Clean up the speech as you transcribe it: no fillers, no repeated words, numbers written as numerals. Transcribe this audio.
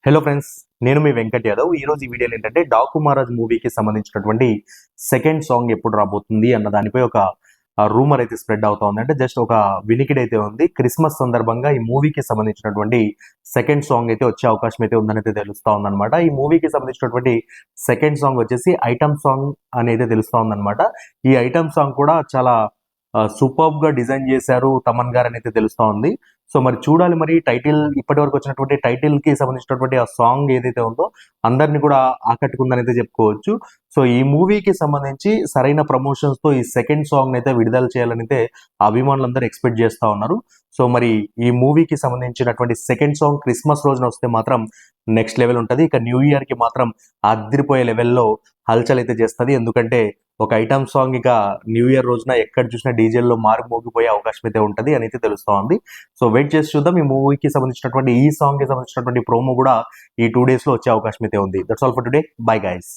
Hello friends, నేను మీ వెంకట్ యాదవ్. ఈరోజు ఈ వీడియోలో ఏంటంటే డాకు మహారాజ్ మూవీకి సంబంధించినటువంటి సెకండ్ సాంగ్ ఎప్పుడు రాబోతుంది అన్న దానిపై ఒక రూమర్ అయితే స్ప్రెడ్ అవుతా ఉంది. అంటే జస్ట్ ఒక వినికిడి అయితే ఉంది. క్రిస్మస్ సందర్భంగా ఈ మూవీకి సంబంధించినటువంటి సెకండ్ సాంగ్ అయితే వచ్చే అవకాశం అయితే ఉందని అయితే తెలుస్తా ఉందన్నమాట. ఈ మూవీకి సంబంధించినటువంటి సెకండ్ సాంగ్ వచ్చేసి ఐటమ్ సాంగ్ అని అయితే తెలుస్తా ఉందన్నమాట. ఈ ఐటమ్ సాంగ్ కూడా చాలా సూపర్బ్ గా డిజైన్ చేశారు తమన్ గారు అని అయితే తెలుస్తా ఉంది. సో మరి చూడాలి, మరి టైటిల్ ఇప్పటి వరకు వచ్చినటువంటి టైటిల్ కి సంబంధించినటువంటి ఆ సాంగ్ ఏదైతే ఉందో అందరిని కూడా ఆకట్టుకుందని అయితే చెప్పుకోవచ్చు. సో ఈ మూవీకి సంబంధించి సరైన ప్రమోషన్స్ తో ఈ సెకండ్ సాంగ్ అయితే విడుదల చేయాలని అయితే అభిమానులందరూ ఎక్స్పెక్ట్ చేస్తా ఉన్నారు. సో మరి ఈ మూవీకి సంబంధించినటువంటి సెకండ్ సాంగ్ క్రిస్మస్ రోజున వస్తే మాత్రం నెక్స్ట్ లెవెల్ ఉంటుంది. ఇక న్యూ ఇయర్ కి మాత్రం అదిరిపోయే లెవెల్లో హల్చల్ అయితే చేస్తుంది. ఎందుకంటే ఒక ఐటమ్ సాంగ్ ఇక న్యూ ఇయర్ రోజున ఎక్కడ చూసినా డీజేల్లో మారు మోగిపోయే అవకాశం అయితే ఉంటుంది అని అయితే తెలుస్తా ఉంది. సో వెయిట్ చేసి చూద్దాం. ఈ మూవీకి సంబంధించినటువంటి ఈ సాంగ్ కి సంబంధించినటువంటి ప్రోమో కూడా ఈ 2 days లో వచ్చే అవకాశం అయితే ఉంది. That's all for today. Bye guys.